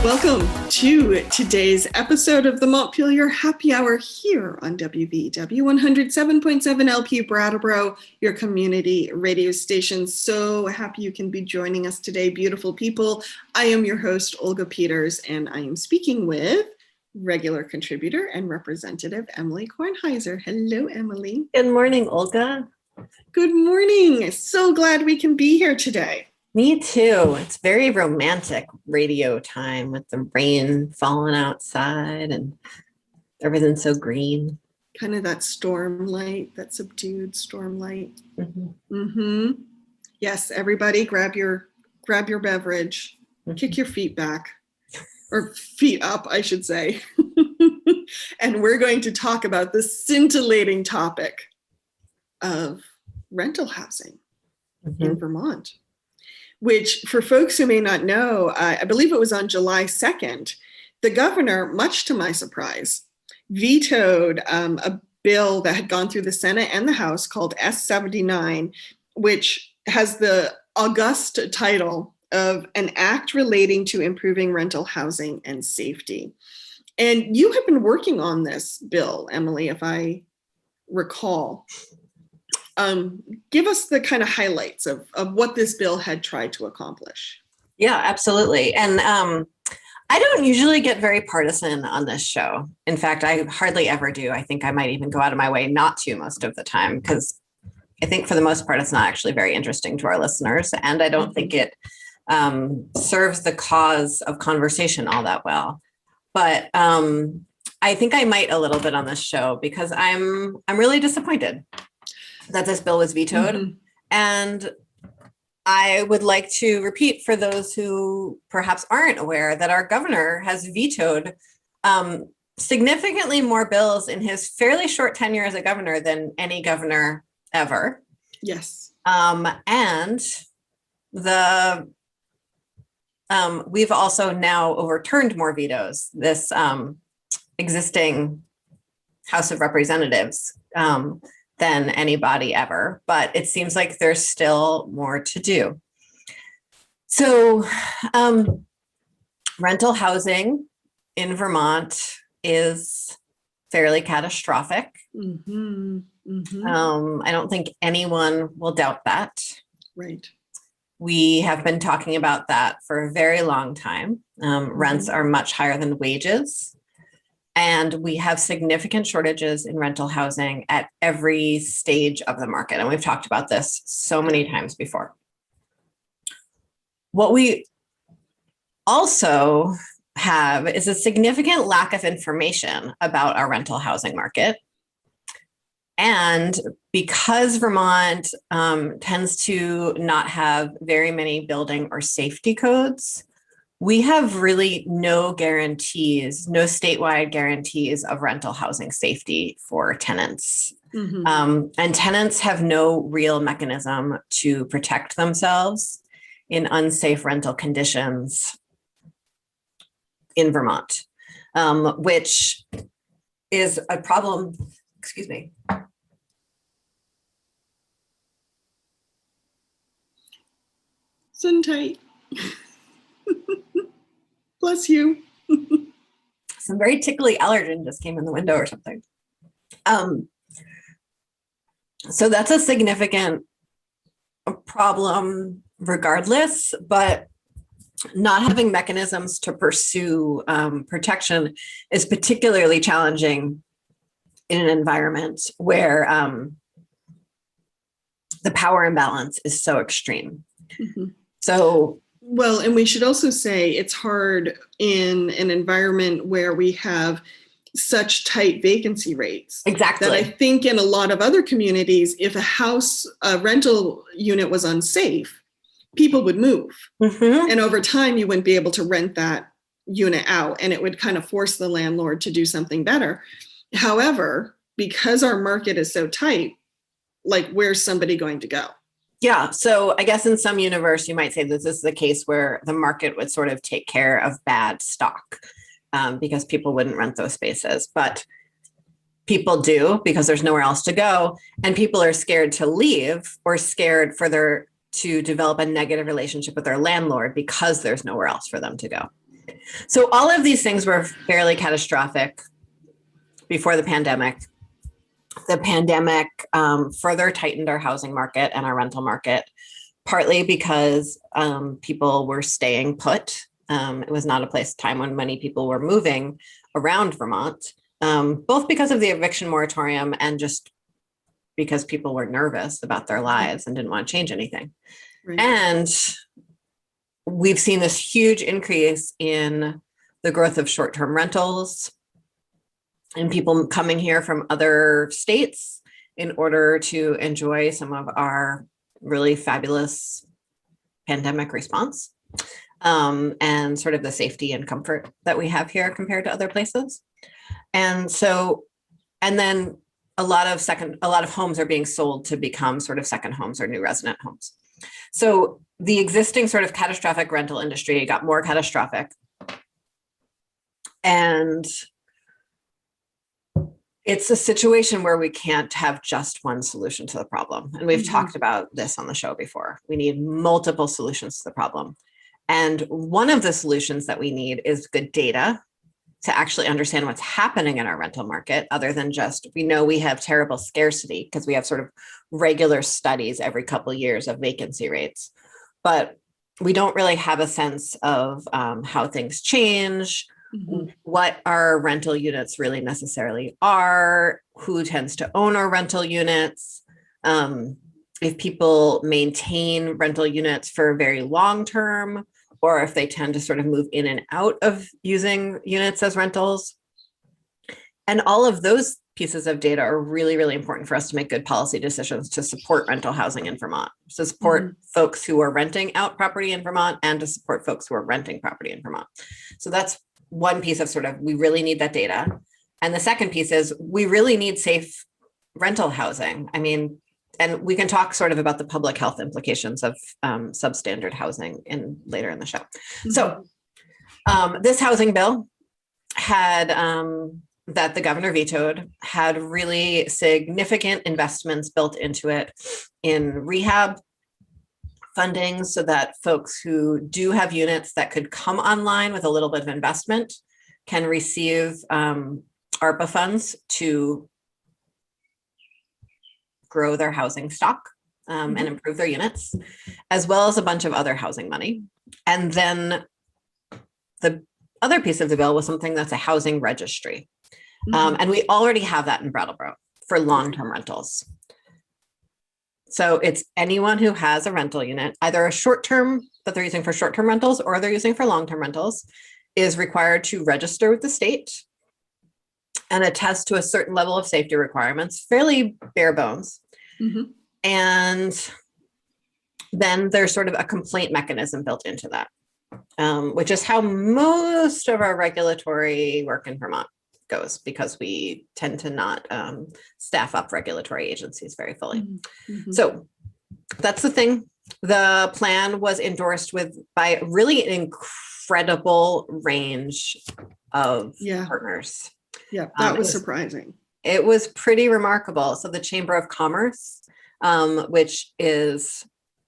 Welcome to today's episode of the Montpelier Happy Hour here on WVW 107.7 LP Brattleboro, your community radio station. So happy you can be joining us today, beautiful people. I am your host, Olga Peters, and I am speaking with regular contributor and representative Emily Kornheiser. Hello, Emily. Good morning, Olga. Good morning. So glad we can be here today. Me too. It's very romantic radio time with the rain falling outside and everything's so green. Kind of that storm light, that subdued storm light. Yes, everybody grab your beverage, kick your feet back, or feet up, I should say. And we're going to talk about the scintillating topic of rental housing in Vermont, which for folks who may not know, I believe it was on July 2nd, the governor, much to my surprise, vetoed a bill that had gone through the Senate and the House called S-79, which has the august title of an act relating to improving rental housing and safety. And you have been working on this bill, Emily, if I recall. Give us the kind of highlights of what this bill had tried to accomplish. Yeah, absolutely. And I don't usually get very partisan on this show. In fact, I hardly ever do. I think I might even go out of my way not to most of the time, because I think for the most part, it's not actually very interesting to our listeners. And I don't think it serves the cause of conversation all that well. But I think I might a little bit on this show because I'm really disappointed that this bill was vetoed. And I would like to repeat for those who perhaps aren't aware that our governor has vetoed significantly more bills in his fairly short tenure as a governor than any governor ever. Yes. And we've also now overturned more vetoes. This existing House of Representatives than anybody ever, but it seems like there's still more to do. So rental housing in Vermont is fairly catastrophic. I don't think anyone will doubt that. Right. We have been talking about that for a very long time. Rents are much higher than wages. And we have significant shortages in rental housing at every stage of the market. And we've talked about this so many times before. What we also have is a significant lack of information about our rental housing market. And because Vermont tends to not have very many building or safety codes, we have really no guarantees, no statewide guarantees of rental housing safety for tenants. And tenants have no real mechanism to protect themselves in unsafe rental conditions in Vermont, which is a problem, excuse me. Sit tight. Bless you. Some very tickly allergen just came in the window or something. So that's a significant problem regardless, but not having mechanisms to pursue protection is particularly challenging in an environment where the power imbalance is so extreme. So well, and we should also say it's hard in an environment where we have such tight vacancy rates. Exactly. That I think in a lot of other communities, if a rental unit was unsafe, people would move. And over time, you wouldn't be able to rent that unit out, and it would kind of force the landlord to do something better. However, because our market is so tight, like, where's somebody going to go? Yeah. So I guess in some universe, you might say that this is the case where the market would sort of take care of bad stock because people wouldn't rent those spaces. But people do because there's nowhere else to go. And people are scared to leave or scared to develop a negative relationship with their landlord because there's nowhere else for them to go. So all of these things were fairly catastrophic before the pandemic. The pandemic further tightened our housing market and our rental market, partly because people were staying put. It was not a time when many people were moving around Vermont, both because of the eviction moratorium and just because people were nervous about their lives and didn't want to change anything. Right. And we've seen this huge increase in the growth of short-term rentals and people coming here from other states in order to enjoy some of our really fabulous pandemic response and sort of the safety and comfort that we have here compared to other places. And so, and then a lot of homes are being sold to become sort of second homes or new resident homes. So the existing sort of catastrophic rental industry got more catastrophic. And it's a situation where we can't have just one solution to the problem. And we've talked about this on the show before. We need multiple solutions to the problem. And one of the solutions that we need is good data to actually understand what's happening in our rental market, other than just, we know we have terrible scarcity because we have sort of regular studies every couple of years of vacancy rates, but we don't really have a sense of how things change, what our rental units really necessarily are, who tends to own our rental units, if people maintain rental units for very long term, or if they tend to sort of move in and out of using units as rentals. And all of those pieces of data are really, really important for us to make good policy decisions to support rental housing in Vermont, to support folks who are renting out property in Vermont and to support folks who are renting property in Vermont. So that's one piece of sort of, we really need that data. And the second piece is we really need safe rental housing. I mean, and we can talk sort of about the public health implications of substandard housing later in the show. So this housing bill had, that the governor vetoed, had really significant investments built into it in rehab funding so that folks who do have units that could come online with a little bit of investment can receive ARPA funds to grow their housing stock and improve their units, as well as a bunch of other housing money. And then the other piece of the bill was something that's a housing registry. And we already have that in Brattleboro for long-term rentals. So it's anyone who has a rental unit, either a short-term that they're using for short-term rentals or they're using for long-term rentals, is required to register with the state and attest to a certain level of safety requirements, fairly bare bones. And then there's sort of a complaint mechanism built into that, which is how most of our regulatory work in Vermont goes, because we tend to not staff up regulatory agencies very fully. So that's the thing. The plan was endorsed by really an incredible range of partners. Yeah, that was surprising. It was pretty remarkable. So the Chamber of Commerce, which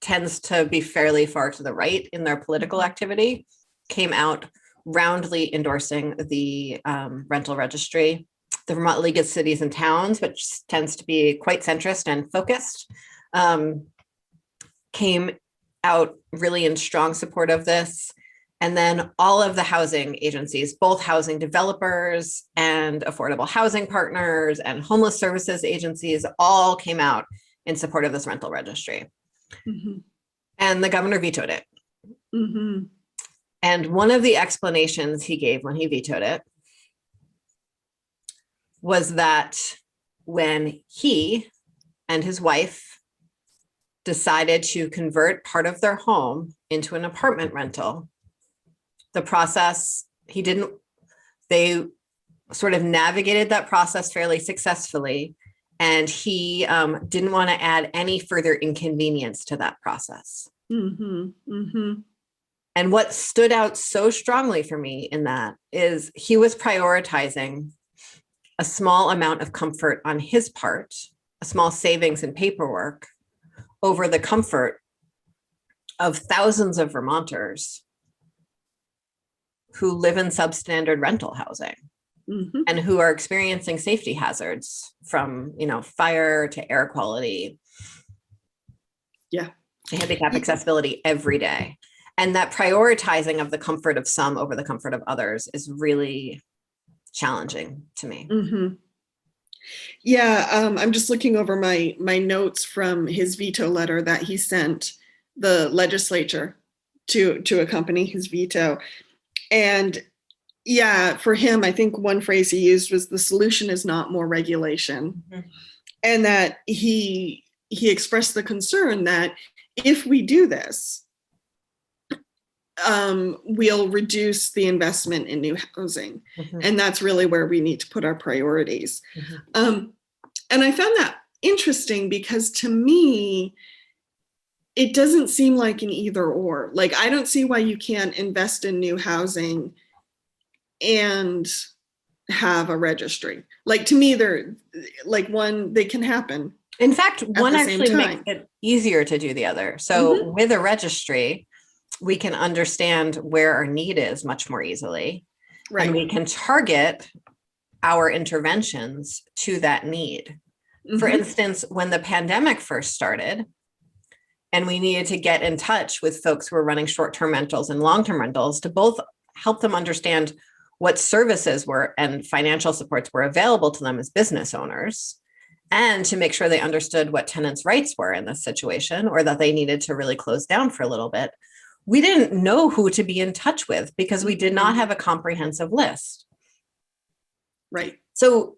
tends to be fairly far to the right in their political activity, came out roundly endorsing the rental registry. The Vermont League of Cities and Towns, which tends to be quite centrist and focused, came out really in strong support of this. And then all of the housing agencies, both housing developers and affordable housing partners and homeless services agencies, all came out in support of this rental registry. And the governor vetoed it. And one of the explanations he gave when he vetoed it was that when he and his wife decided to convert part of their home into an apartment rental, the process, they sort of navigated that process fairly successfully. And he didn't want to add any further inconvenience to that process. And what stood out so strongly for me in that is he was prioritizing a small amount of comfort on his part, a small savings in paperwork, over the comfort of thousands of Vermonters who live in substandard rental housing and who are experiencing safety hazards from, fire to air quality. Yeah. To handicap accessibility every day. And that prioritizing of the comfort of some over the comfort of others is really challenging to me. Yeah, I'm just looking over my notes from his veto letter that he sent the legislature to accompany his veto. And yeah, for him, I think one phrase he used was the solution is not more regulation. And that he expressed the concern that if we do this, we'll reduce the investment in new housing. And that's really where we need to put our priorities. And I found that interesting because to me, it doesn't seem like an either or. Like, I don't see why you can't invest in new housing and have a registry. Like, to me, they're like they can happen. In fact, one actually makes it easier to do the other. So with a registry, we can understand where our need is much more easily. Right. And we can target our interventions to that need. For instance, when the pandemic first started, and we needed to get in touch with folks who were running short-term rentals and long-term rentals to both help them understand what services were and financial supports were available to them as business owners, and to make sure they understood what tenants' rights were in this situation, or that they needed to really close down for a little bit. We didn't know who to be in touch with because we did not have a comprehensive list. Right. So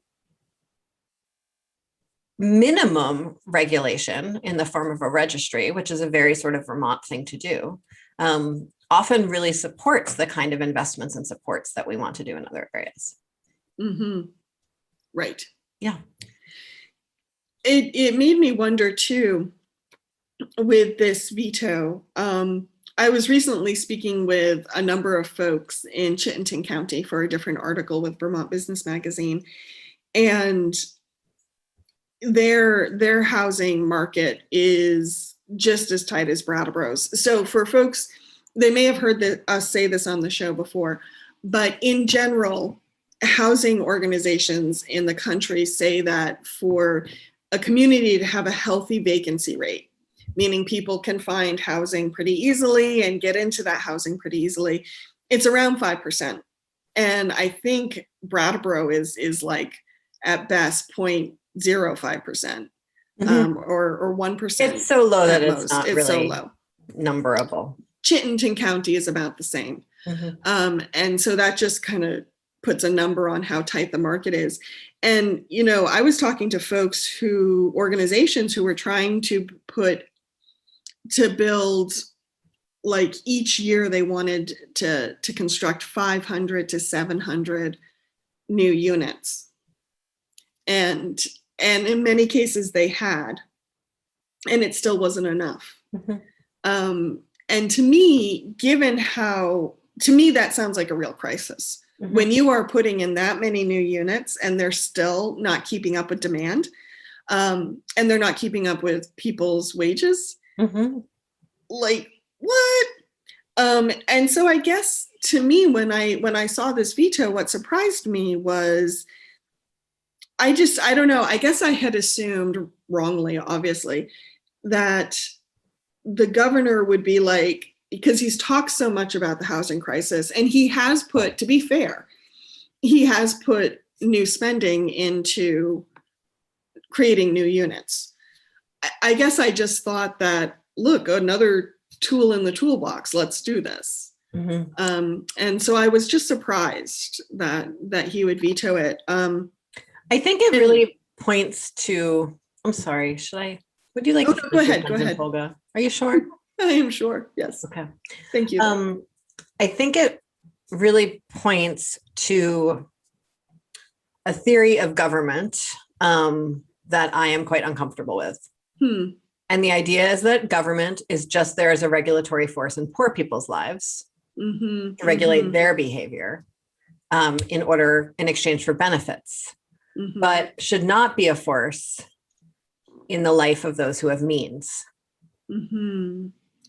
minimum regulation in the form of a registry, which is a very sort of Vermont thing to do, often really supports the kind of investments and supports that we want to do in other areas. Right. Yeah. It made me wonder too, with this veto. I was recently speaking with a number of folks in Chittenden County for a different article with Vermont Business Magazine, and their housing market is just as tight as Brattleboro's. So for folks, they may have heard us say this on the show before, but in general, housing organizations in the country say that for a community to have a healthy vacancy rate, meaning people can find housing pretty easily and get into that housing pretty easily, it's around 5%. And I think Brattleboro is like at best 0.05%, or 1%. It's so low that most. It's not really so low. Numberable. Chittenden County is about the same. And so that just kind of puts a number on how tight the market is. And, I was talking to organizations who were trying to build, like, each year they wanted to construct 500 to 700 new units. And in many cases they had, and it still wasn't enough. And to me, that sounds like a real crisis. When you are putting in that many new units and they're still not keeping up with demand, and they're not keeping up with people's wages, like, what? And so I guess to me, when I saw this veto, what surprised me was, I don't know, I guess I had assumed wrongly, obviously, that the governor would be like, because he's talked so much about the housing crisis, and he has put, to be fair, he has put new spending into creating new units. I guess I just thought that, look, another tool in the toolbox, let's do this. And so I was just surprised that he would veto it. I think it really points to, I'm sorry, would you like to go ahead, Olga? Are you sure? I am sure, yes. Okay. Thank you. I think it really points to a theory of government that I am quite uncomfortable with. And the idea is that government is just there as a regulatory force in poor people's lives to regulate their behavior in exchange for benefits, but should not be a force in the life of those who have means.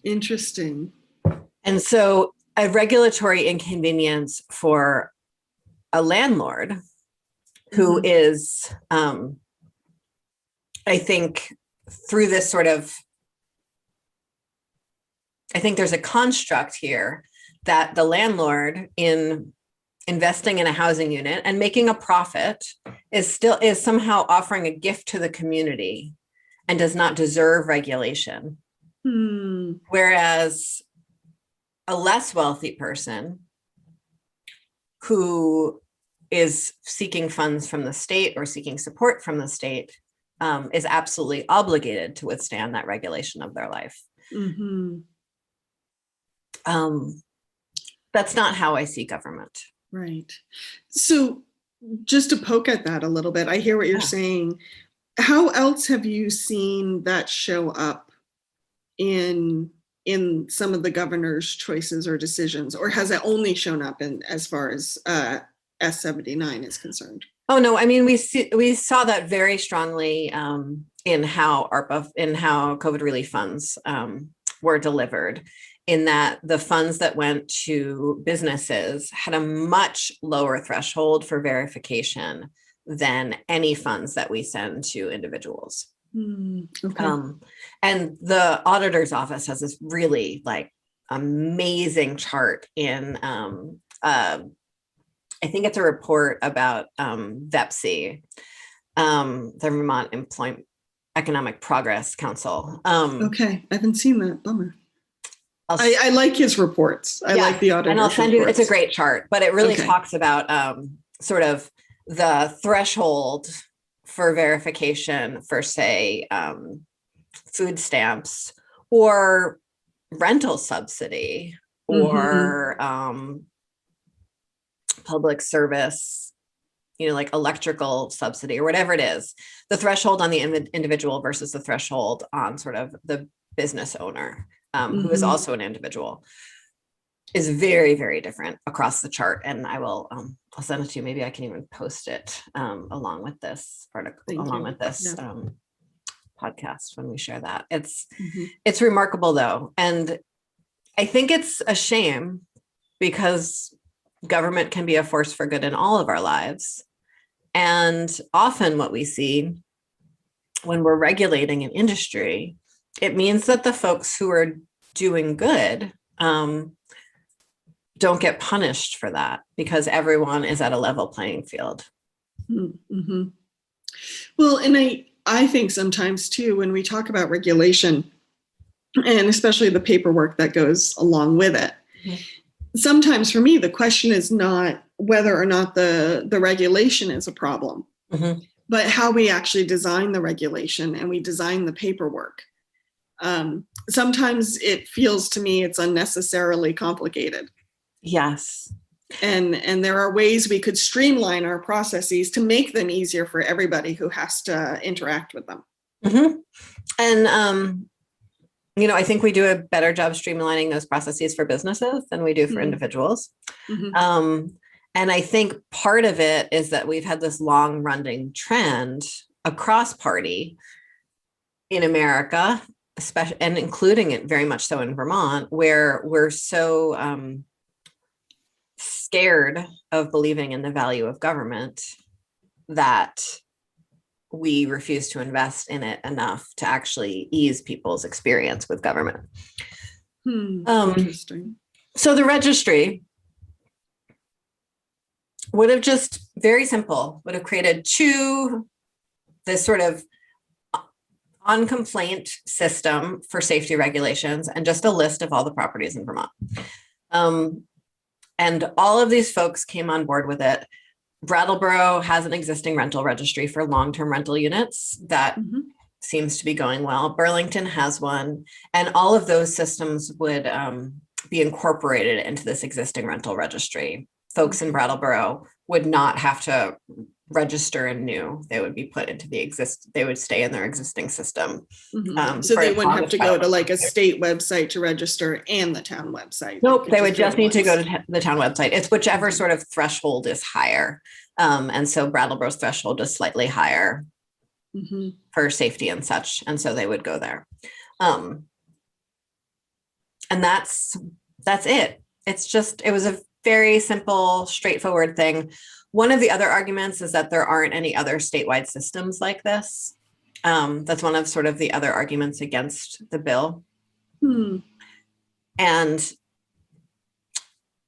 Interesting. And so a regulatory inconvenience for a landlord who is, I think, through this sort of, I think there's a construct here that the landlord, in investing in a housing unit and making a profit, is somehow offering a gift to the community and does not deserve regulation. Whereas a less wealthy person who is seeking funds from the state or seeking support from the state is absolutely obligated to withstand that regulation of their life. That's not how I see government. Right. So just to poke at that a little bit, I hear what you're saying. How else have you seen that show up in some of the governor's choices or decisions, or has it only shown up in as far as S79 is concerned? Oh no, I mean, we saw that very strongly in how COVID relief funds were delivered, in that the funds that went to businesses had a much lower threshold for verification than any funds that we send to individuals. Okay. And the auditor's office has this really amazing chart in, I think it's a report about VEPC, the Vermont Employment Economic Progress Council. Okay, I haven't seen that. Bummer. I like his reports. I like the auditor's and I'll send you. reports. It's a great chart, but it really talks about sort of the threshold for verification for, say, food stamps or rental subsidy or public service, like electrical subsidy or whatever it is. The threshold on the individual versus the threshold on sort of the business owner, who is also an individual, is very, very different across the chart. And I'll send it to you. Maybe I can even post it along with this article, with this podcast when we share that. It's remarkable though. And I think it's a shame, because government can be a force for good in all of our lives. And often what we see when we're regulating an industry, it means that the folks who are doing good don't get punished for that, because everyone is at a level playing field. Well, and I think sometimes too, when we talk about regulation, and especially the paperwork that goes along with it, sometimes for me, the question is not whether or not the regulation is a problem, but how we actually design the regulation and we design the paperwork. Sometimes it feels to me it's unnecessarily complicated. Yes. And there are ways we could streamline our processes to make them easier for everybody who has to interact with them. And, I think we do a better job streamlining those processes for businesses than we do for individuals. And I think part of it is that we've had this long running trend across party in America, especially, and including it very much so in Vermont, where we're so scared of believing in the value of government that we refuse to invest in it enough to actually ease people's experience with government. Interesting. So the registry would have just very simple, would have created this sort of on complaint system for safety regulations and just a list of all the properties in Vermont. And all of these folks came on board with it. Brattleboro has an existing rental registry for long-term rental units that seems to be going well. Burlington has one, and all of those systems would be incorporated into this existing rental registry. Folks in Brattleboro would not have to register anew. They would be put into they would stay in their existing system. So they wouldn't have to go to a state website to register and the town website. Nope, they would just need to go to the town website. It's whichever sort of threshold is higher. And so Brattleboro's threshold is slightly higher for safety and such. And so they would go there. And that's it. it was a very simple, straightforward thing. One of the other arguments is that there aren't any other statewide systems like this. That's one of sort of the other arguments against the bill. And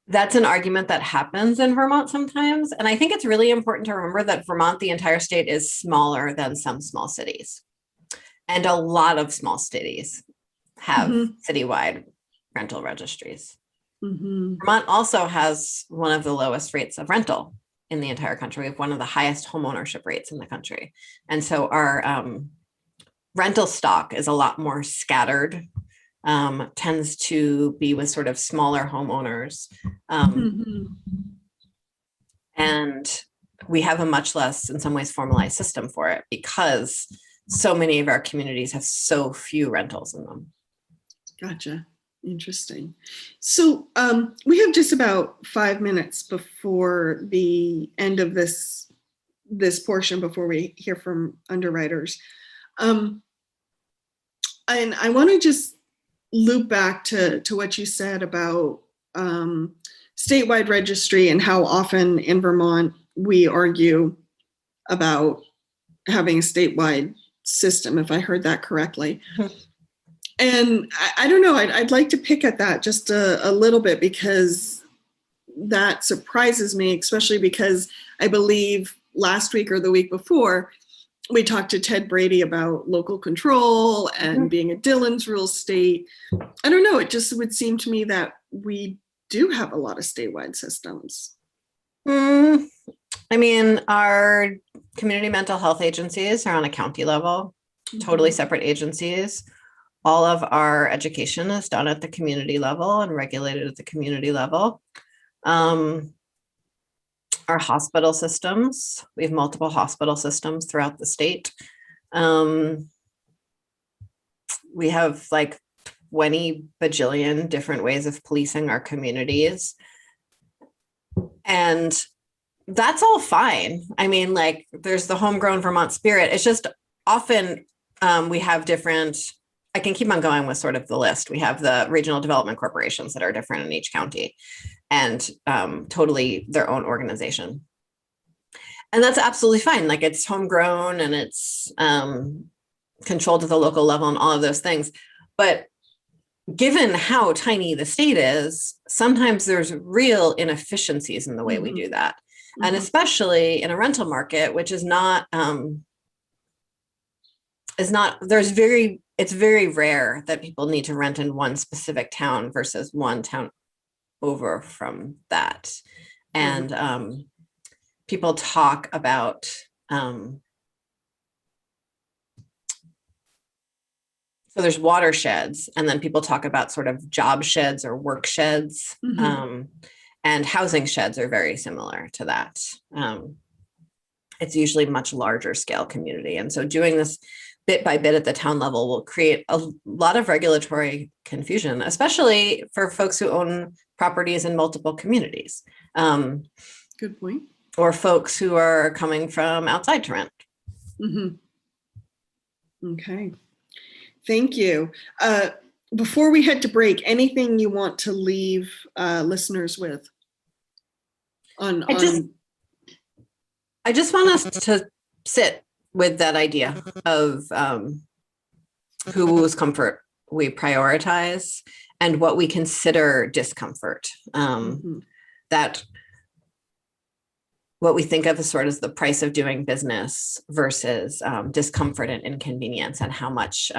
that's an argument that happens in Vermont sometimes. And I think it's really important to remember that Vermont, the entire state, is smaller than some small cities. And a lot of small cities have citywide rental registries. Vermont also has one of the lowest rates of rental in the entire country. We have one of the highest home ownership rates in the country. And so our rental stock is a lot more scattered, tends to be with sort of smaller homeowners. And we have a much less, in some ways, formalized system for it because so many of our communities have so few rentals in them. Gotcha. Interesting. So we have just about 5 minutes before the end of this portion, before we hear from underwriters. And I want to just loop back to what you said about statewide registry and how often in Vermont we argue about having a statewide system, if I heard that correctly. And I don't know, I'd like to pick at that just a little bit, because that surprises me, especially because I believe last week or the week before, we talked to Ted Brady about local control and being a Dillon's rule state. I don't know, it just would seem to me that we do have a lot of statewide systems. I mean, our community mental health agencies are on a county level, totally separate agencies. All of our education is done at the community level and regulated at the community level. Our hospital systems, we have multiple hospital systems throughout the state. We have like 20 bajillion different ways of policing our communities. And that's all fine. I mean, like, there's the homegrown Vermont spirit. It's just often we have different, I can keep on going with sort of the list. We have the regional development corporations that are different in each county and totally their own organization. And that's absolutely fine. Like, it's homegrown and it's controlled at the local level and all of those things. But given how tiny the state is, sometimes there's real inefficiencies in the way we do that. And especially in a rental market, which is not, it's very rare that people need to rent in one specific town versus one town over from that. And people talk about, so there's watersheds, and then people talk about sort of job sheds or work sheds. And housing sheds are very similar to that. It's usually much larger scale community. And so doing this bit by bit at the town level will create a lot of regulatory confusion, especially for folks who own properties in multiple communities. Good point. Or folks who are coming from outside to rent. Okay. Thank you. Before we head to break, anything you want to leave listeners with? I just want us to sit with that idea of whose comfort we prioritize and what we consider discomfort. That what we think of as sort of the price of doing business versus discomfort and inconvenience, and how much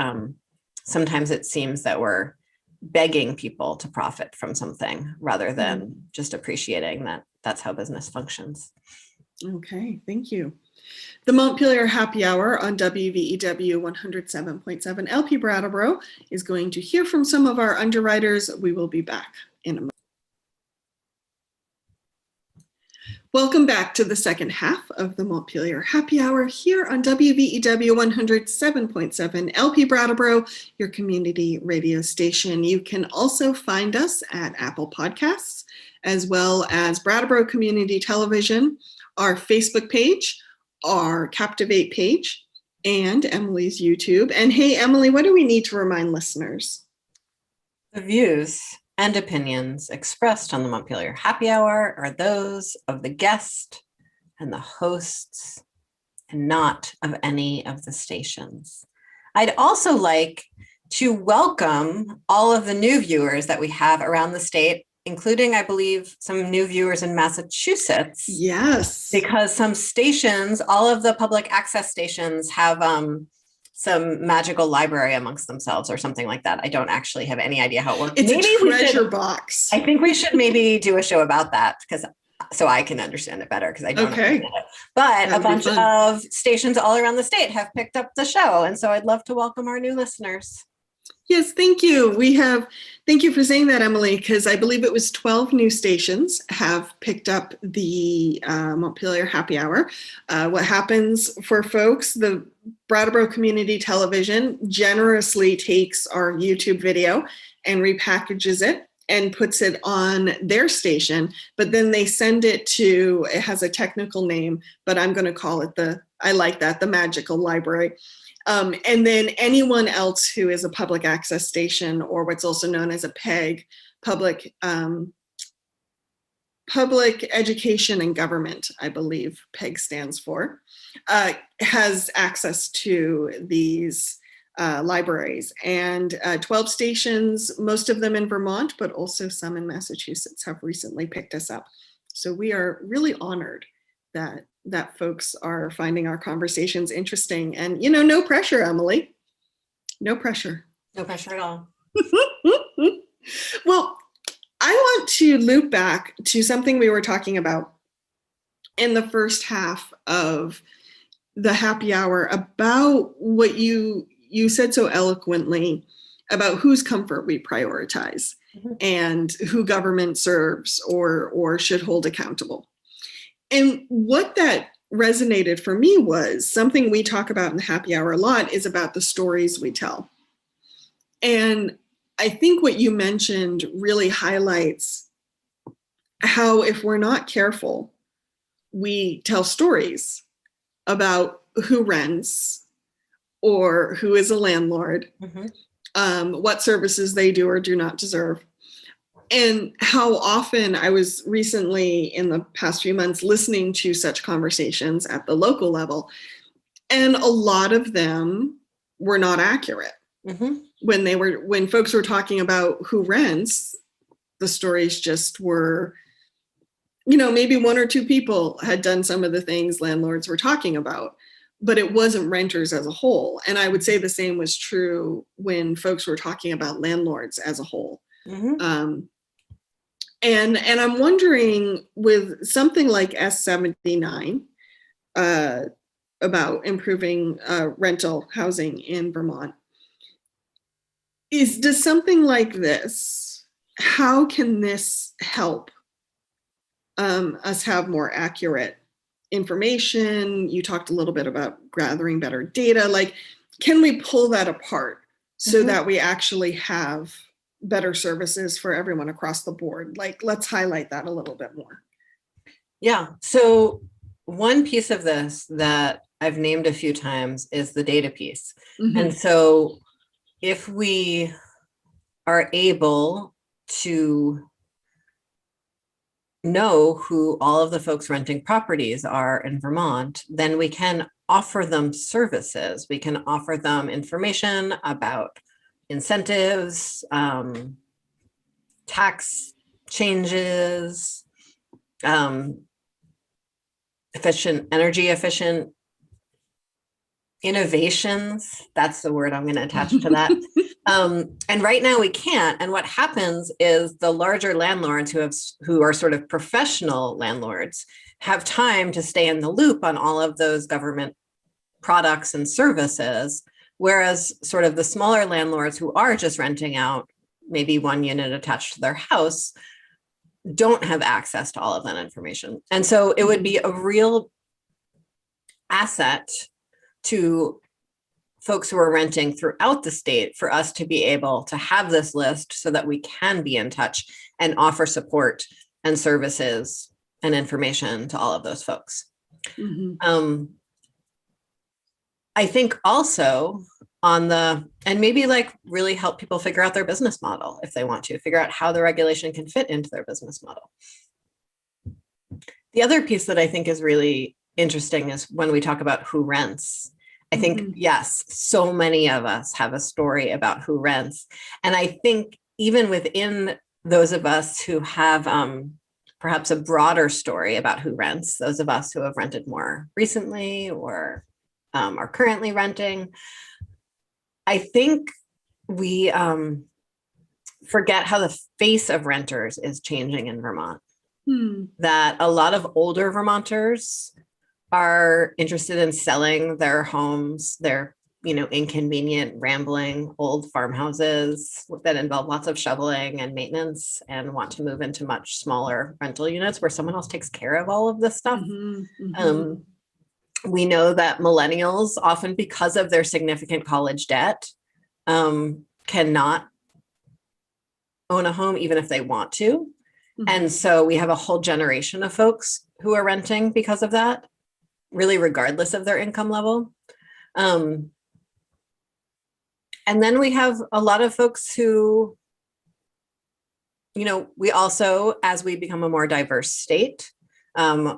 sometimes it seems that we're begging people to profit from something rather than just appreciating that that's how business functions. Okay, thank you. The Montpelier Happy Hour on WVEW 107.7 LP Brattleboro is going to hear from some of our underwriters. We will be back in a moment. Welcome back to the second half of the Montpelier Happy Hour here on WVEW 107.7 LP Brattleboro, your community radio station. You can also find us at Apple Podcasts, as well as Brattleboro Community Television, our Facebook page, our Captivate page, and Emily's YouTube. And hey, Emily, what do we need to remind listeners? The views and opinions expressed on the Montpelier Happy Hour are those of the guest and the hosts, and not of any of the stations. I'd also like to welcome all of the new viewers that we have around the state, including, I believe, some new viewers in Massachusetts. Yes. Because some stations, all of the public access stations have some magical library amongst themselves or something like that. I don't actually have any idea how it works. It's maybe a treasure box. I think we should maybe do a show about that, because so I can understand it better, because I don't understand it. But a bunch of stations all around the state have picked up the show. And so I'd love to welcome our new listeners. Yes, thank you. Thank you for saying that, Emily, because I believe it was 12 new stations have picked up the Montpelier Happy Hour. What happens for folks, the Brattleboro Community Television generously takes our YouTube video and repackages it and puts it on their station, but then they send it to, it has a technical name, but I'm going to call it the magical library. And then anyone else who is a public access station, or what's also known as a PEG, public education and government, I believe PEG stands for, has access to these libraries. And 12 stations, most of them in Vermont, but also some in Massachusetts, have recently picked us up. So we are really honored that folks are finding our conversations interesting. And, no pressure, Emily. No pressure. No pressure at all. Well, I want to loop back to something we were talking about in the first half of the happy hour about what you said so eloquently about whose comfort we prioritize and who government serves or should hold accountable. And what that resonated for me was something we talk about in the happy hour a lot is about the stories we tell. And I think what you mentioned really highlights how if we're not careful, we tell stories about who rents or who is a landlord, what services they do or do not deserve. And how often I was recently in the past few months listening to such conversations at the local level, and a lot of them were not accurate. When folks were talking about who rents, the stories just were, maybe one or two people had done some of the things landlords were talking about, but it wasn't renters as a whole. And I would say the same was true when folks were talking about landlords as a whole. And I'm wondering, with something like S79 about improving rental housing in Vermont, does something like this, how can this help us have more accurate information? You talked a little bit about gathering better data. Like, can we pull that apart so that we actually have better services for everyone across the board? Like, let's highlight that a little bit more. Yeah. So one piece of this that I've named a few times is the data piece. And so if we are able to know who all of the folks renting properties are in Vermont, then we can offer them services. We can offer them information about incentives, tax changes, energy efficient innovations. That's the word I'm going to attach to that. And right now we can't. And what happens is the larger landlords who are sort of professional landlords have time to stay in the loop on all of those government products and services, whereas sort of the smaller landlords who are just renting out maybe one unit attached to their house don't have access to all of that information. And so it would be a real asset to folks who are renting throughout the state for us to be able to have this list so that we can be in touch and offer support and services and information to all of those folks. I think also and maybe like really help people figure out their business model if they want to, figure out how the regulation can fit into their business model. The other piece that I think is really interesting is when we talk about who rents. I think, yes, so many of us have a story about who rents. And I think even within those of us who have perhaps a broader story about who rents, those of us who have rented more recently or are currently renting, I think we forget how the face of renters is changing in Vermont. That a lot of older Vermonters are interested in selling their homes, their, inconvenient, rambling old farmhouses that involve lots of shoveling and maintenance, and want to move into much smaller rental units where someone else takes care of all of this stuff. We know that millennials, often because of their significant college debt, cannot own a home even if they want to. And so we have a whole generation of folks who are renting because of that, really regardless of their income level. And then we have a lot of folks who, we also, as we become a more diverse state,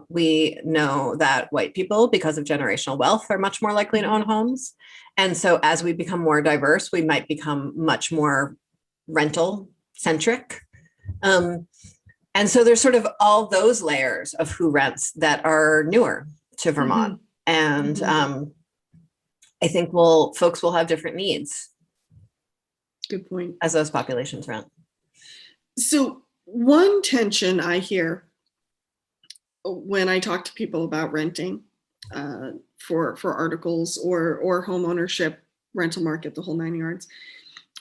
we know that white people, because of generational wealth, are much more likely to own homes. And so as we become more diverse, we might become much more rental centric. And so there's sort of all those layers of who rents that are newer to Vermont. And I think folks will have different needs. Good point. As those populations rent. So one tension I hear when I talk to people about renting for articles or home ownership, rental market, the whole 9 yards,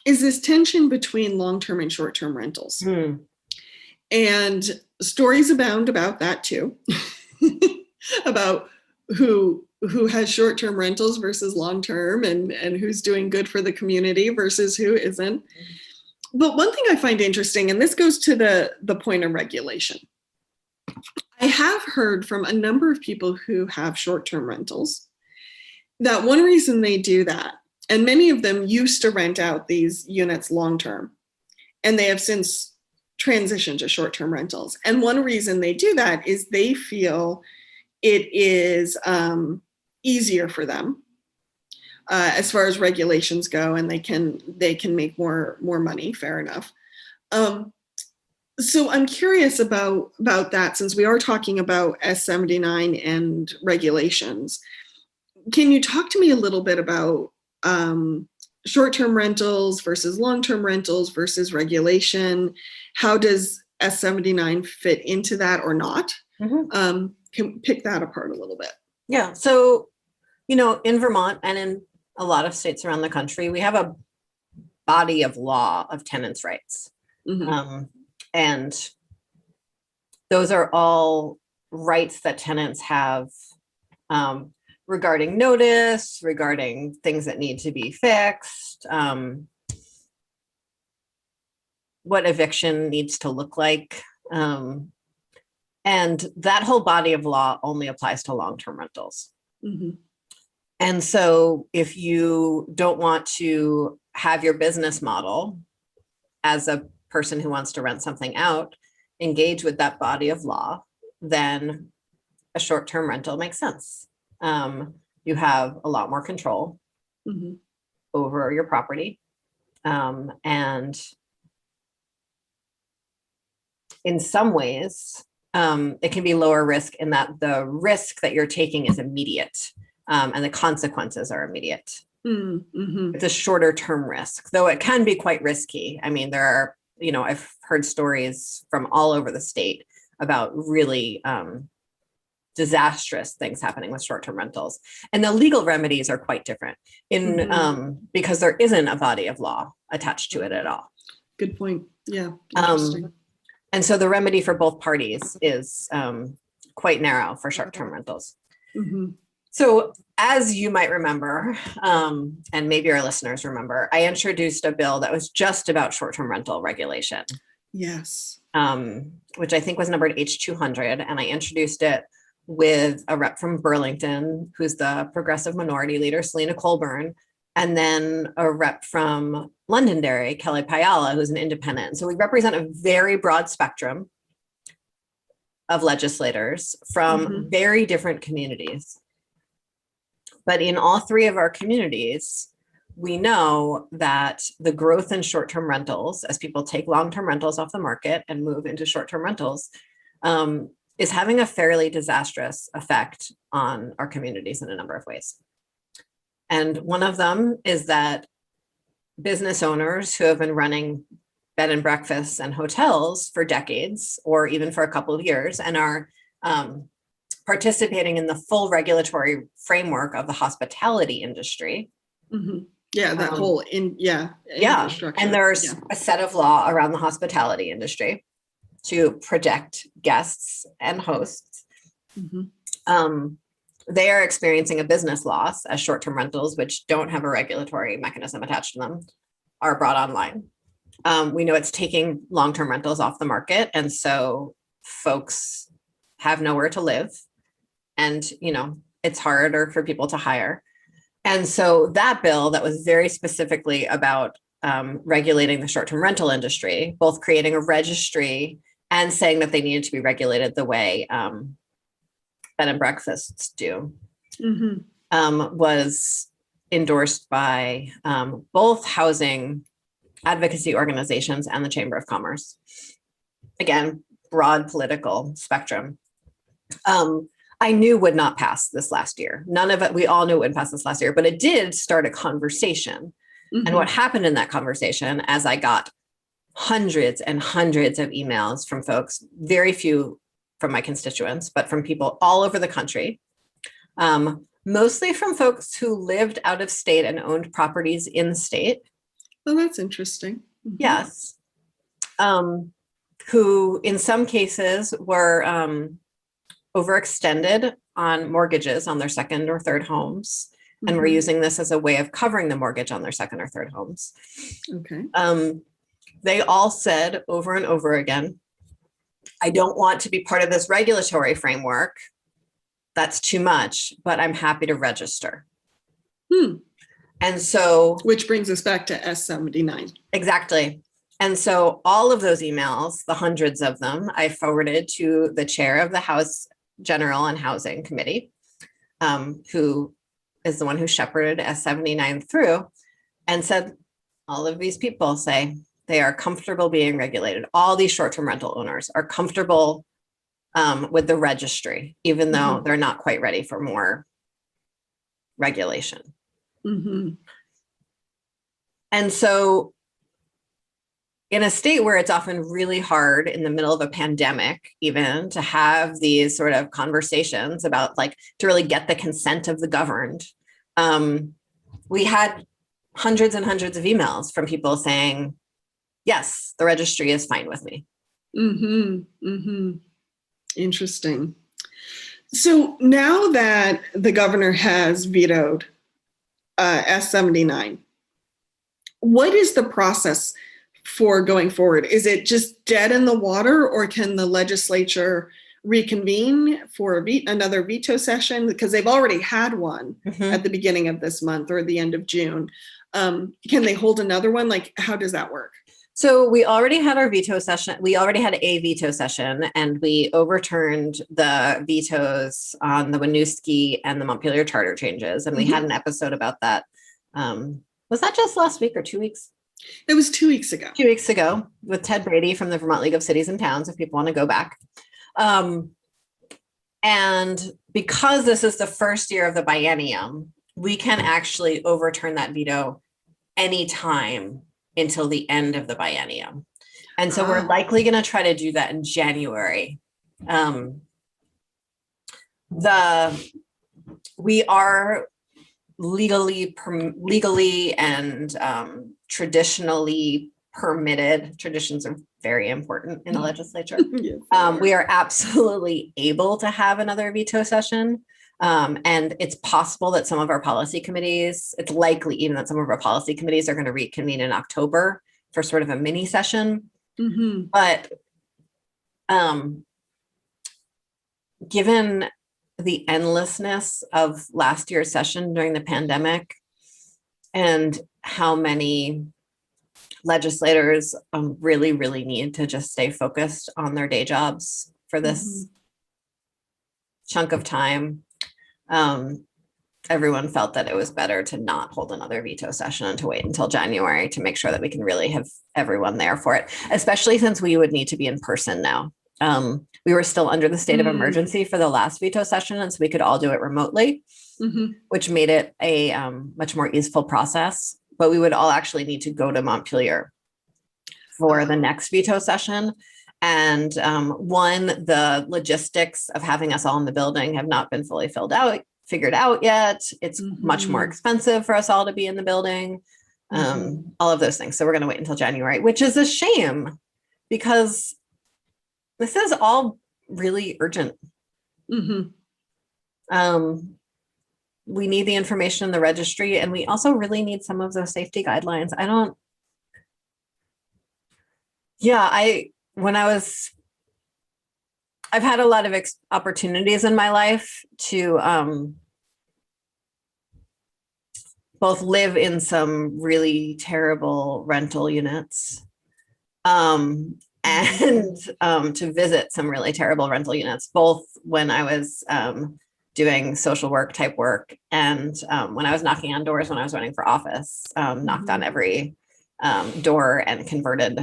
is this tension between long-term and short-term rentals. And stories abound about that too, about who has short-term rentals versus long-term, and who's doing good for the community versus who isn't. But one thing I find interesting, and this goes to the point of regulation. I have heard from a number of people who have short-term rentals that one reason they do that, and many of them used to rent out these units long-term, and they have since transition to short-term rentals. And one reason they do that is they feel it is easier for them as far as regulations go, and they can make more money. Fair enough. So I'm curious about that, since we are talking about S79 and regulations. Can you talk to me a little bit about short-term rentals versus long-term rentals versus regulation? How does S79 fit into that or not? Can pick that apart a little bit. Yeah. So, in Vermont and in a lot of states around the country, we have a body of law of tenants' rights. And those are all rights that tenants have regarding notice, regarding things that need to be fixed, what eviction needs to look like. And that whole body of law only applies to long-term rentals. And so if you don't want to have your business model as a person who wants to rent something out engage with that body of law, then a short-term rental makes sense. You have a lot more control over your property. And in some ways, it can be lower risk in that the risk that you're taking is immediate, and the consequences are immediate. It's a shorter term risk, though it can be quite risky. I mean, there are, I've heard stories from all over the state about really disastrous things happening with short-term rentals. And the legal remedies are quite different because there isn't a body of law attached to it at all. Good point. Yeah. Interesting. And so the remedy for both parties is quite narrow for short-term rentals. So as you might remember, and maybe our listeners remember, I introduced a bill that was just about short-term rental regulation. Yes. Which I think was numbered H200. And I introduced it with a rep from Burlington, who's the progressive minority leader, Selena Colburn, and then a rep from Londonderry, Kelly Payala, who's an independent. So we represent a very broad spectrum of legislators from very different communities. But in all three of our communities, we know that the growth in short-term rentals, as people take long-term rentals off the market and move into short-term rentals, is having a fairly disastrous effect on our communities in a number of ways. And one of them is that business owners who have been running bed and breakfasts and hotels for decades, or even for a couple of years, and are participating in the full regulatory framework of the hospitality industry. Yeah, that whole infrastructure. And there's a set of law around the hospitality industry to protect guests and hosts. They are experiencing a business loss as short-term rentals, which don't have a regulatory mechanism attached to them, are brought online. We know it's taking long-term rentals off the market, and so folks have nowhere to live, and it's harder for people to hire. And so that bill that was very specifically about regulating the short-term rental industry, both creating a registry and saying that they needed to be regulated the way bed and breakfasts do, was endorsed by both housing advocacy organizations and the Chamber of Commerce. Again, broad political spectrum. I knew would not pass this last year. None of it, we all knew it wouldn't pass this last year, but it did start a conversation. And what happened in that conversation, as I got hundreds and hundreds of emails from folks, very few from my constituents, but from people all over the country, mostly from folks who lived out of state and owned properties in state. Oh, that's interesting. Yes. Who in some cases were overextended on mortgages on their second or third homes, and were using this as a way of covering the mortgage on their second or third homes. Okay. They all said over and over again, I don't want to be part of this regulatory framework. That's too much, but I'm happy to register. And so, which brings us back to S79. Exactly. And so all of those emails, the hundreds of them, I forwarded to the chair of the House General and Housing Committee, who is the one who shepherded S79 through, and said, all of these people say they are comfortable being regulated. All these short-term rental owners are comfortable with the registry, even though they're not quite ready for more regulation. And so in a state where it's often really hard in the middle of a pandemic, even to have these sort of conversations about to really get the consent of the governed, we had hundreds and hundreds of emails from people saying, yes, the registry is fine with me. Interesting. So now that the governor has vetoed S79, what is the process for going forward? Is it just dead in the water, or can the legislature reconvene for another veto session? Because they've already had one at the beginning of this month or the end of June. Can they hold another one? How does that work? So we already had our veto session. We already had a veto session, and we overturned the vetoes on the Winooski and the Montpelier charter changes. And we had an episode about that. Was that just last week or 2 weeks? It was 2 weeks ago. 2 weeks ago with Ted Brady from the Vermont League of Cities and Towns, if people want to go back. And because this is the first year of the biennium, we can actually overturn that veto anytime until the end of the biennium. And so we're likely going to try to do that in January. We are legally and traditionally permitted. Traditions are very important in the legislature. Yes, we are absolutely able to have another veto session. And it's possible that some of our policy committees, it's likely even that some of our policy committees are going to reconvene in October for sort of a mini session. But given the endlessness of last year's session during the pandemic, and how many legislators really, really need to just stay focused on their day jobs for this chunk of time. Everyone felt that it was better to not hold another veto session and to wait until January to make sure that we can really have everyone there for it, especially since we would need to be in person now. We were still under the state of emergency for the last veto session, and so we could all do it remotely, which made it a much more easeful process. But we would all actually need to go to Montpelier for the next veto session. And the logistics of having us all in the building have not been fully figured out yet. It's much more expensive for us all to be in the building, all of those things. So we're going to wait until January, which is a shame because this is all really urgent. We need the information in the registry, and we also really need some of those safety guidelines. I've had a lot of opportunities in my life to both live in some really terrible rental units and to visit some really terrible rental units, both when I was doing social work type work and when I was knocking on doors when I was running for office, knocked on every door and converted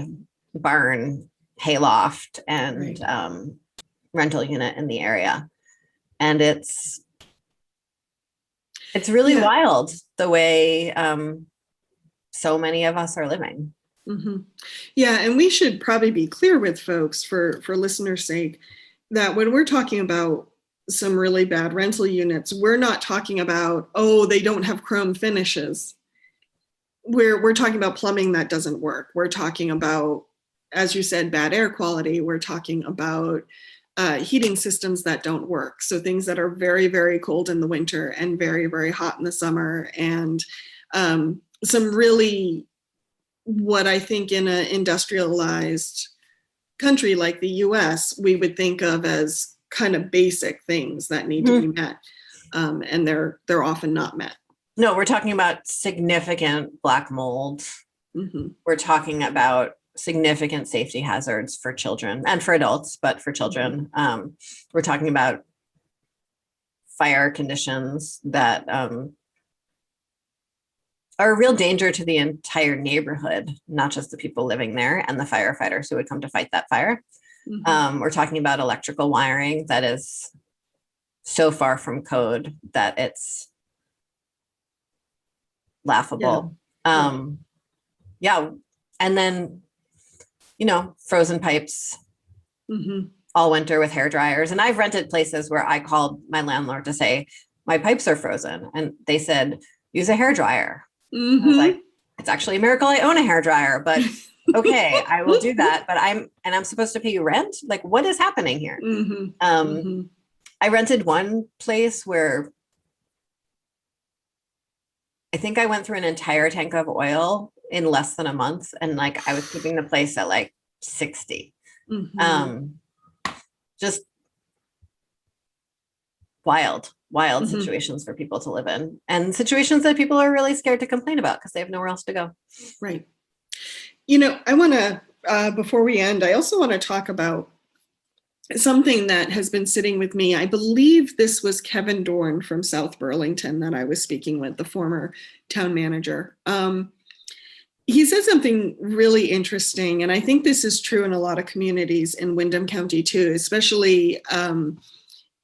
barn, hayloft, and rental unit in the area. And it's really wild the way so many of us are living. Yeah, and we should probably be clear with folks for listeners' sake that when we're talking about some really bad rental units, we're not talking about, they don't have chrome finishes. We're talking about plumbing that doesn't work. We're talking about, as you said, bad air quality. We're talking about heating systems that don't work. So things that are very, very cold in the winter and very, very hot in the summer. And some really, what I think in an industrialized country like the US, we would think of as kind of basic things that need to be met. And they're often not met. No, we're talking about significant black mold. We're talking about significant safety hazards for children and for adults, but for children. We're talking about fire conditions that are a real danger to the entire neighborhood, not just the people living there and the firefighters who would come to fight that fire. We're talking about electrical wiring that is so far from code that it's laughable. And then, frozen pipes all winter with hair dryers. And I've rented places where I called my landlord to say, my pipes are frozen. And they said, use a hair dryer. I was like, it's actually a miracle I own a hair dryer, but okay, I will do that. But I'm supposed to pay you rent? Like, what is happening here? I rented one place where I think I went through an entire tank of oil in less than a month. And like, I was keeping the place at like 60. Just wild situations for people to live in, and situations that people are really scared to complain about because they have nowhere else to go. Right. I want to, before we end, I also want to talk about something that has been sitting with me. I believe this was Kevin Dorn from South Burlington that I was speaking with, the former town manager. He said something really interesting, and I think this is true in a lot of communities in Windham County too, especially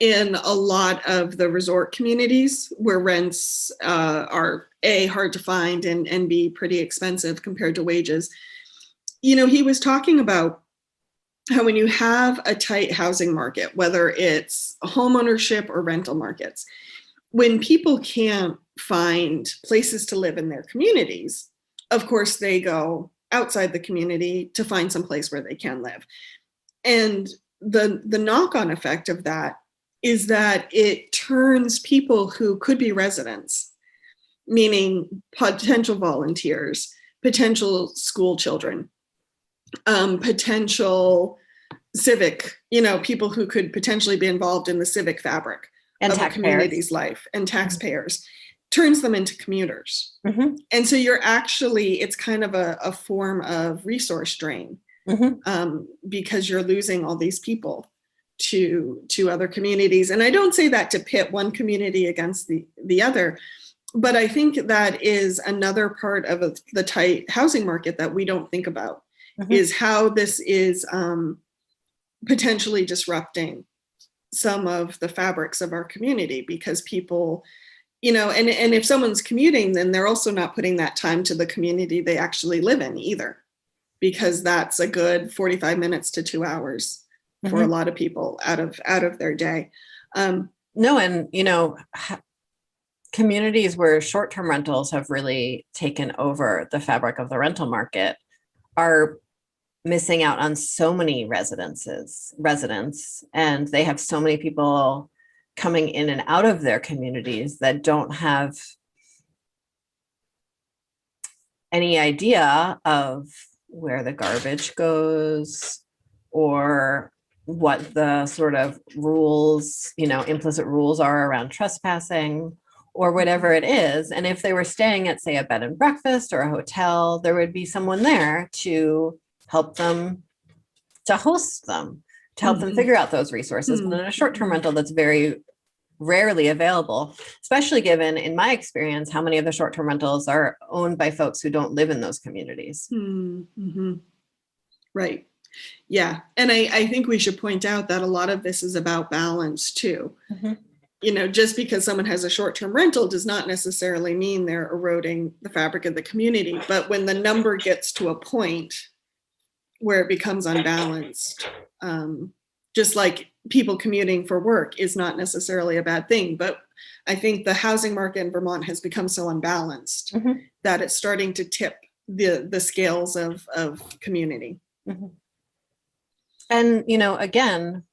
in a lot of the resort communities where rents are A, hard to find, and B, pretty expensive compared to wages. He was talking about how when you have a tight housing market, whether it's homeownership or rental markets, when people can't find places to live in their communities, of course, they go outside the community to find some place where they can live. And the knock-on effect of that is that it turns people who could be residents, meaning potential volunteers, potential school children, potential civic, people who could potentially be involved in the civic fabric of a community's life, and taxpayers. turns them into commuters. Mm-hmm. And so it's kind of a form of resource drain, because you're losing all these people to other communities. And I don't say that to pit one community against the other, but I think that is another part of the tight housing market that we don't think about, is how this is potentially disrupting some of the fabrics of our community, because people, and if someone's commuting, then they're also not putting that time to the community they actually live in either, because that's a good 45 minutes to 2 hours for a lot of people out of their day. No, and communities where short-term rentals have really taken over the fabric of the rental market are missing out on so many residents, and they have so many people coming in and out of their communities that don't have any idea of where the garbage goes, or what the sort of rules, implicit rules are around trespassing, or whatever it is. And if they were staying at, say, a bed and breakfast or a hotel, there would be someone there to help them, to host them, to help them figure out those resources. But in a short-term rental, that's very rarely available, especially given, in my experience, how many of the short-term rentals are owned by folks who don't live in those communities. Right. Yeah. And I think we should point out that a lot of this is about balance too. Just because someone has a short-term rental does not necessarily mean they're eroding the fabric of the community. But when the number gets to a point where it becomes unbalanced, just like people commuting for work is not necessarily a bad thing. But I think the housing market in Vermont has become so unbalanced that it's starting to tip the scales of community. And, again,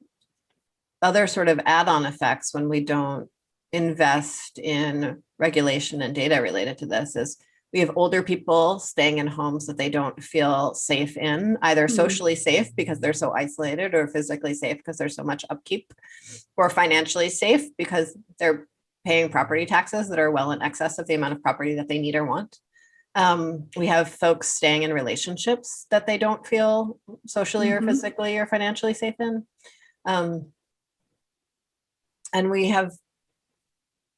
other sort of add-on effects when we don't invest in regulation and data related to this is we have older people staying in homes that they don't feel safe in, either socially safe because they're so isolated, or physically safe because there's so much upkeep, or financially safe because they're paying property taxes that are well in excess of the amount of property that they need or want. We have folks staying in relationships that they don't feel socially or physically or financially safe in. And we have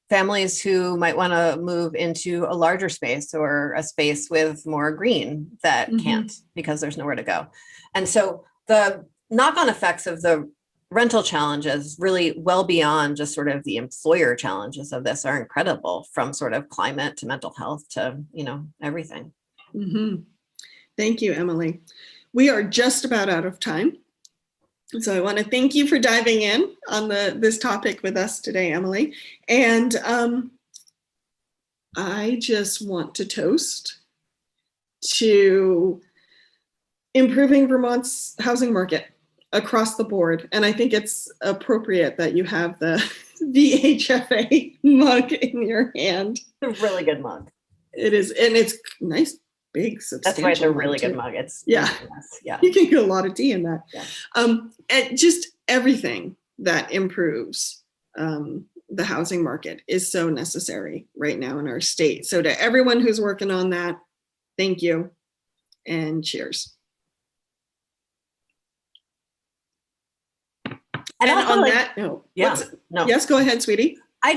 families who might want to move into a larger space or a space with more green that can't, because there's nowhere to go. And so the knock-on effects of the rental challenges, really well beyond just sort of the employer challenges of this, are incredible, from sort of climate to mental health to, everything. Thank you, Emily. We are just about out of time. So I want to thank you for diving in on this topic with us today, Emily. And I just want to toast to improving Vermont's housing market across the board. And I think it's appropriate that you have the VHFA mug in your hand. A really good mug. It is, and it's nice, big, substantial. That's why it's a really good mug. It's yeah. You can get a lot of tea in that. Yeah. And just everything that improves the housing market is so necessary right now in our state. So to everyone who's working on that, thank you and cheers. And on that note, yes, go ahead, sweetie. I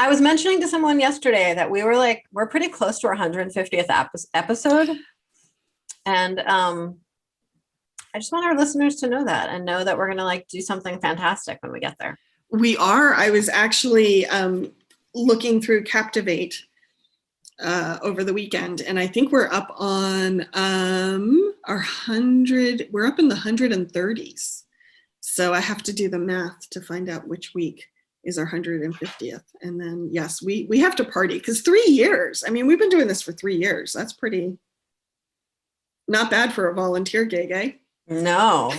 was mentioning to someone yesterday that we're pretty close to our 150th episode. And I just want our listeners to know that, and know that we're going to do something fantastic when we get there. We are. I was actually looking through Captivate over the weekend, and I think we're up on our 100. We're up in the 130s. So I have to do the math to find out which week is our 150th. And then, yes, we have to party, because 3 years. I mean, we've been doing this for 3 years. That's pretty not bad for a volunteer gig, eh? No.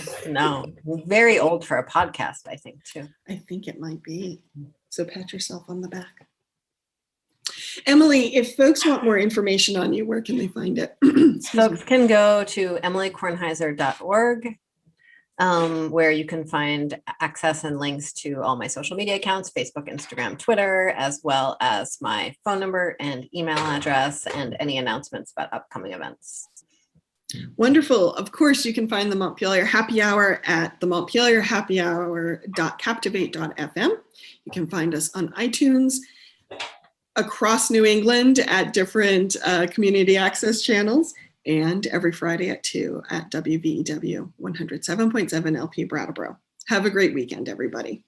Very old for a podcast, I think, too. I think it might be. So pat yourself on the back. Emily, if folks want more information on you, where can they find it? Folks can go to emilykornheiser.org. where you can find access and links to all my social media accounts, Facebook, Instagram, Twitter, as well as my phone number and email address and any announcements about upcoming events. Wonderful. Of course, you can find the Montpelier Happy Hour at the montpelierhappyhour.captivate.fm. You can find us on iTunes, across New England at different community access channels, and every Friday at 2 at WVEW 107.7 LP Brattleboro. Have a great weekend, everybody.